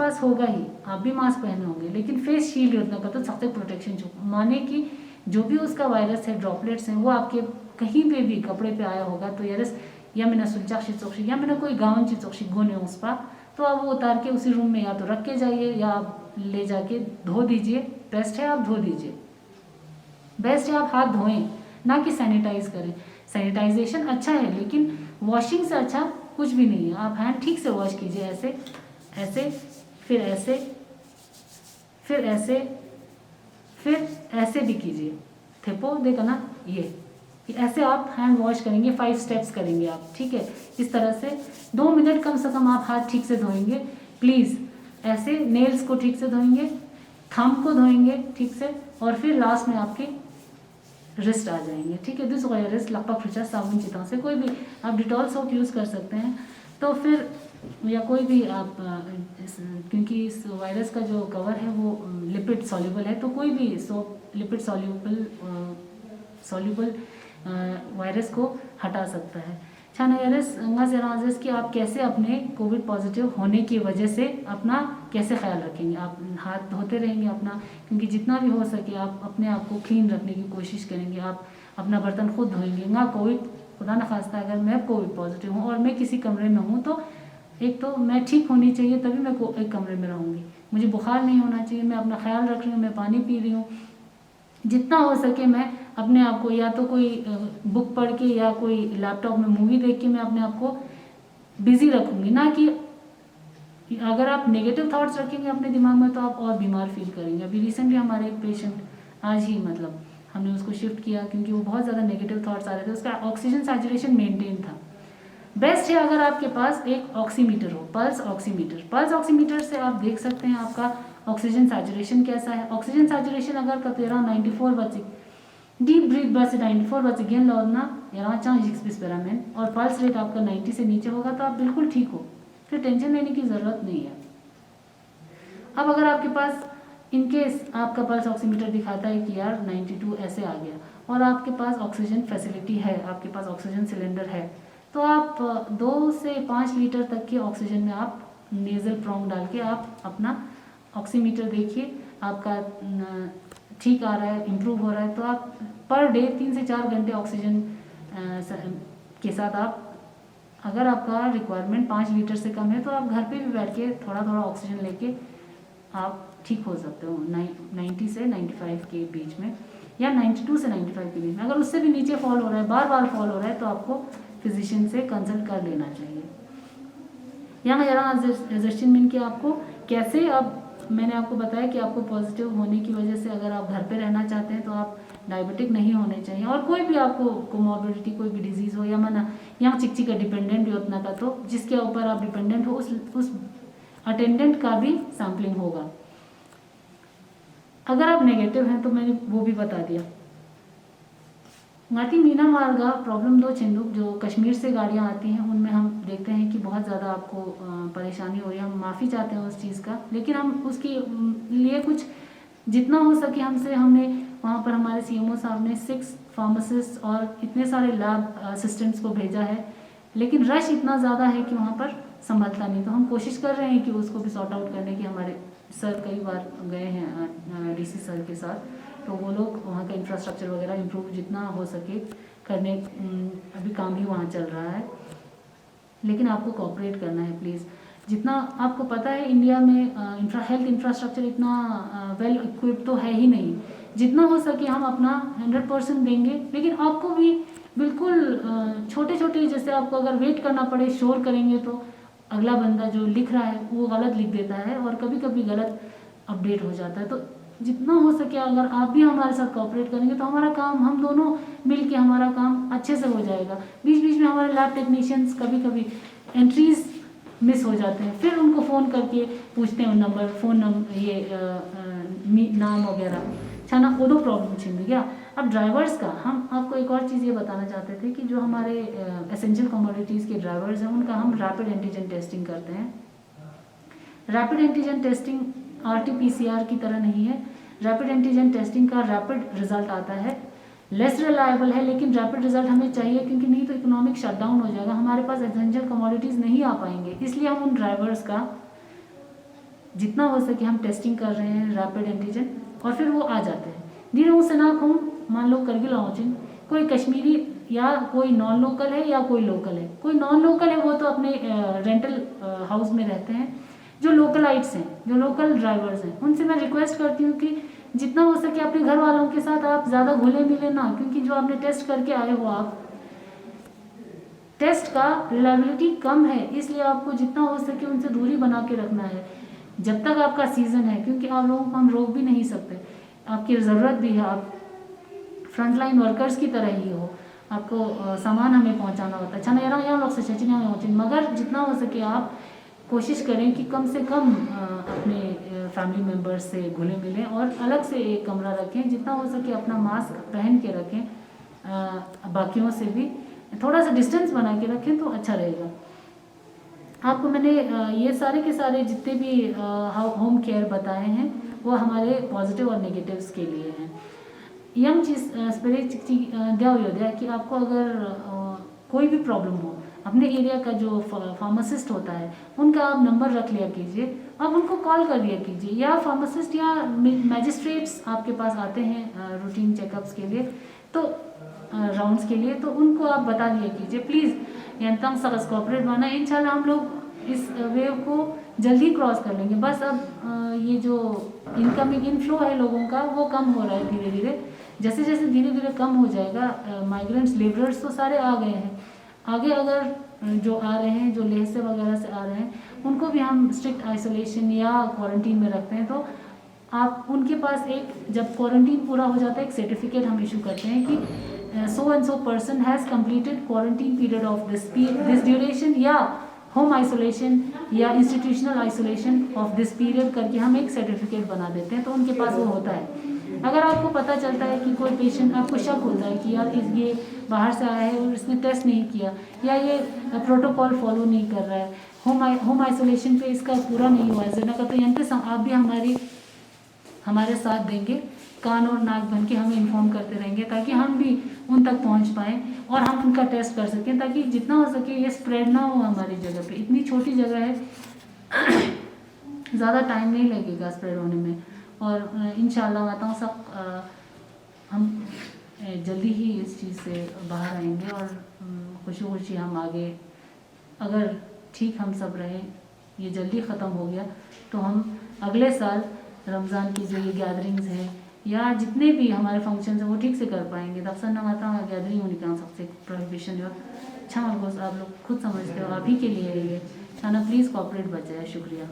पास होगा ही, आप भी मास्क पहने होंगे, लेकिन फेस शील्ड उतना का तो सबसे प्रोटेक्शन जो माने कि जो भी उसका वायरस है, ड्रॉपलेट्स हैं, वो आपके कहीं पे भी कपड़े पे आया होगा तो यरस या मैंने सुलचाक्षी चौकशी या मैंने कोई गाँव ची चौकशी गोने उस पर, तो आप वो उतार के उसी रूम में या तो रख के जाइए या आप ले जाके धो दीजिए। बेस्ट है आप धो दीजिए, बेस्ट है आप हाथ धोएं, ना कि सैनिटाइज करें। सैनिटाइजेशन अच्छा है लेकिन वॉशिंग से अच्छा कुछ भी नहीं है। आप हैंड ठीक से वॉश कीजिए, ऐसे ऐसे, फिर ऐसे, फिर ऐसे, फिर ऐसे भी कीजिए। थेपो देखा ना, ये ऐसे आप हैंड वॉश करेंगे, 5 स्टेप्स करेंगे आप, ठीक है। इस तरह से 2 मिनट कम से कम आप हाथ ठीक से धोएंगे प्लीज़। ऐसे नेल्स को ठीक से धोएंगे, थंब को धोएंगे ठीक से, और फिर लास्ट में आपके रिस्ट आ जाएंगे, ठीक है। दूसरा रिस्ट लगभग फ्रिचा साबुन चिता से, कोई भी आप डिटॉल सोप यूज़ कर सकते हैं। तो फिर या कोई भी आप क्योंकि इस वायरस का जो कवर है वो लिपिड सॉल्युबल है, तो कोई भी सोप लिपिड सॉल्युबल वायरस को हटा सकता है। छानस कि आप कैसे अपने कोविड पॉजिटिव होने की वजह से अपना कैसे ख्याल रखेंगे। आप हाथ धोते रहेंगे अपना, क्योंकि जितना भी हो सके आप अपने आप को क्लीन रखने की कोशिश करेंगे। आप अपना बर्तन खुद धोएंगे ना। कोविड खुदा न खास्ता अगर मैं कोविड पॉजिटिव हूँ और मैं किसी कमरे में हूँ तो एक तो मैं ठीक होनी चाहिए तभी मैं एक कमरे में रहूँगी। मुझे बुखार नहीं होना चाहिए, मैं अपना ख्याल रख रही हूँ, मैं पानी पी रही हूँ। जितना हो सके मैं अपने आप को या तो कोई बुक पढ़ के या कोई लैपटॉप में मूवी देख के मैं अपने आप को बिजी रखूँगी, ना कि अगर आप नेगेटिव थॉट्स रखेंगे अपने दिमाग में तो आप और बीमार फील करेंगे। अभी रिसेंटली हमारे एक पेशेंट आज ही मतलब हमने उसको शिफ्ट किया क्योंकि वो बहुत ज़्यादा नेगेटिव थॉट्स आ रहे थे। उसका ऑक्सीजन सैचुरेशन मेंटेन था। बेस्ट है अगर आपके पास एक ऑक्सीमीटर हो, पल्स ऑक्सीमीटर। पल्स ऑक्सीमीटर से आप देख सकते हैं आपका ऑक्सीजन सैचुरेशन कैसा है। ऑक्सीजन सैचुरेशन अगर का 94 बचे डीप ब्रीथ बस 94 बचे गेन लौटना या पेरामेन और पल्स रेट आपका 90 से नीचे होगा तो आप बिल्कुल ठीक हो, फिर टेंशन लेने की ज़रूरत नहीं है। अब अगर आपके पास इनकेस आपका पल्स ऑक्सीमीटर दिखाता है कि यार 92 ऐसे आ गया और आपके पास ऑक्सीजन फैसिलिटी है, आपके पास ऑक्सीजन सिलेंडर है, तो आप 2 से 5 लीटर तक के ऑक्सीजन में आप नेज़ल प्रोंग डाल के आप अपना ऑक्सीमीटर देखिए आपका ठीक आ रहा है, इम्प्रूव हो रहा है, तो आप पर डे 3 से 4 घंटे ऑक्सीजन के साथ आप अगर आपका रिक्वायरमेंट 5 लीटर से कम है तो आप घर पे भी बैठ के थोड़ा थोड़ा ऑक्सीजन लेके आप ठीक हो सकते हो 90 से 95 के बीच में या 92 से 95 के बीच में। अगर उससे भी नीचे फॉल हो रहा है, बार बार फॉल हो रहा है, तो आपको फिजिशियन से कंसल्ट कर लेना चाहिए। यहाँ एग्जर्शन मीन कि आपको कैसे, अब मैंने आपको बताया कि आपको पॉजिटिव होने की वजह से अगर आप घर पे रहना चाहते हैं तो आप डायबिटिक नहीं होने चाहिए, और कोई भी आपको कोमॉर्बिडिटी कोई भी डिजीज़ हो या मना यहाँ चिकची का डिपेंडेंट भी उतना का, तो जिसके ऊपर आप डिपेंडेंट हो उस अटेंडेंट का भी सैम्पलिंग होगा। अगर आप नेगेटिव हैं तो मैंने वो भी बता दिया। गाती मीना मार्गा प्रॉब्लम 2 चिंदुक जो कश्मीर से गाड़ियाँ आती हैं उनमें हम देखते हैं कि बहुत ज़्यादा आपको परेशानी हो रही है। हम माफ़ी चाहते हैं उस चीज़ का, लेकिन हम उसके लिए कुछ जितना हो सके हमने वहाँ पर हमारे CMO साहब ने 6 फार्मासिस्ट और इतने सारे लैब असिस्टेंट्स को भेजा है, लेकिन रश इतना ज़्यादा है कि वहाँ पर संभलता नहीं। तो हम कोशिश कर रहे हैं कि उसको भी सॉर्ट आउट करने की। हमारे सर कई बार गए हैं DC सर के साथ, तो वो लोग वहाँ का इंफ्रास्ट्रक्चर वगैरह इम्प्रूव जितना हो सके करने, अभी काम ही वहाँ चल रहा है, लेकिन आपको कोऑपरेट करना है प्लीज़। जितना आपको पता है इंडिया में हेल्थ इंफ्रास्ट्रक्चर इतना वेल इक्विप्ड तो है ही नहीं। जितना हो सके हम अपना 100% देंगे, लेकिन आपको भी बिल्कुल छोटे छोटे, जैसे आपको अगर वेट करना पड़े शोर करेंगे तो अगला बंदा जो लिख रहा है वो गलत लिख देता है और कभी कभी गलत अपडेट हो जाता है। तो जितना हो सके अगर आप भी हमारे साथ कोऑपरेट करेंगे तो हमारा काम, हम दोनों मिल के हमारा काम अच्छे से हो जाएगा। बीच बीच में हमारे लैब टेक्नीशियंस कभी कभी एंट्रीज मिस हो जाते हैं, फिर उनको फ़ोन करके पूछते हैं नंबर, फ़ोन नंबर, ये नाम वगैरह छाना वो दो प्रॉब्लम छिन गया। अब ड्राइवर्स का हम आपको एक और चीज़ ये बताना चाहते थे कि जो हमारे एसेंशियल कमोडिटीज़ के ड्राइवर्स हैं उनका हम रैपिड एंटीजन टेस्टिंग करते हैं। रैपिड एंटीजन टेस्टिंग RT-PCR की तरह नहीं है। रैपिड एंटीजन टेस्टिंग का रैपिड रिजल्ट आता है, लेस रिलायबल है, लेकिन रैपिड रिजल्ट हमें चाहिए क्योंकि नहीं तो इकोनॉमिक शटडाउन हो जाएगा, हमारे पास एसेंशियल कमोडिटीज़ नहीं आ पाएंगे। इसलिए हम उन ड्राइवर्स का जितना हो सके हम टेस्टिंग कर रहे हैं रैपिड एंटीजन, और फिर वो आ जाते हैं। नीरो से ना हम मान लो करगिल आउचिन, कोई कश्मीरी या कोई नॉन लोकल है या कोई लोकल है। कोई नॉन लोकल है वो तो अपने रेंटल हाउस में रहते हैं। जो लोकलाइट्स हैं, जो लोकल ड्राइवर्स हैं, उनसे मैं रिक्वेस्ट करती हूँ कि जितना हो सके अपने घर वालों के साथ आप ज़्यादा घुले मिले ना, क्योंकि जो आपने टेस्ट करके आए हो, आप टेस्ट का रिलायबिलिटी कम है, इसलिए आपको जितना हो सके उनसे दूरी बना के रखना है जब तक आपका सीज़न है, क्योंकि आप लोगों को हम रोक भी नहीं सकते। आपकी ज़रूरत भी है, आप फ्रंटलाइन वर्कर्स की तरह ही हो, आपको सामान हमें पहुंचाना होता है। छाना यहाँ लोग से चचिन मगर जितना हो सके आप कोशिश करें कि कम से कम अपने फैमिली मेम्बर्स से घुले मिलें और अलग से एक कमरा रखें। जितना हो सके अपना मास्क पहन के रखें, बाकियों से भी थोड़ा सा डिस्टेंस बना के रखें तो अच्छा रहेगा। आपको मैंने ये सारे के सारे जितने भी होम केयर बताए हैं वो हमारे पॉजिटिव और नेगेटिव्स के लिए हैं। यंग चीज दिया है कि आपको अगर कोई भी प्रॉब्लम हो, अपने एरिया का जो फार्मासिस्ट होता है उनका आप नंबर रख लिया कीजिए, आप उनको कॉल कर दिया कीजिए, या फार्मासिस्ट या मैजिस्ट्रेट्स आपके पास आते हैं रूटीन चेकअप्स के लिए, तो राउंड्स के लिए, तो उनको आप बता दिया कीजिए प्लीज़ यंतम सकस कॉपरेट बना। इंशाल्लाह हम लोग इस वेव को जल्दी क्रॉस कर लेंगे। बस अब ये जो इनकमिंग इनफ्लो है लोगों का वो कम हो रहा है धीरे धीरे। जैसे जैसे धीरे धीरे कम हो जाएगा, माइग्रेंट्स लेबरर्स तो सारे आ गए हैं, आगे अगर जो आ रहे हैं, जो लेह से वगैरह से आ रहे हैं, उनको भी हम स्ट्रिक्ट आइसोलेशन या क्वारंटीन में रखते हैं। तो आप उनके पास एक, जब क्वारंटीन पूरा हो जाता है, एक सर्टिफिकेट हम इशू करते हैं कि so and so person has completed quarantine period of this duration, या होम आइसोलेशन या institutional isolation of this period करके हम एक सर्टिफिकेट बना देते हैं। तो उनके पास वो होता है। अगर आपको पता चलता है कि कोई पेशेंट, आपको शक होता है कि यार ये बाहर से आया है और इसने टेस्ट नहीं किया, या ये प्रोटोकॉल फॉलो नहीं कर रहा है, होम आइसोलेशन पे इसका पूरा नहीं हुआ है, तो यहाँ आप भी हमारे साथ देंगे, कान और नाक बन के हमें इन्फॉर्म करते रहेंगे, ताकि हम भी उन तक पहुंच पाएँ और हम उनका टेस्ट कर सकें, ताकि जितना हो सके ये स्प्रेड ना हो हमारी जगह पे। इतनी छोटी जगह है, ज़्यादा टाइम नहीं लगेगा स्प्रेड होने में, और इंशाल्लाह बताऊँ सब हम जल्दी ही इस चीज़ से बाहर आएंगे और खुशी खुशी हम आगे, अगर ठीक हम सब रहें, ये जल्दी ख़त्म हो गया तो हम अगले साल रमज़ान की जो ये गैदरिंग्स हैं या जितने भी हमारे फंक्शन हैं वो ठीक से कर पाएंगे। तब सर नमाता गैदरिंग होने का सबसे प्रोहिबिशन जो अच्छा, आप लोग खुद समझते हो, आप ही के लिए है ये। खाना प्लीज़ कॉपरेट बचाए। शुक्रिया।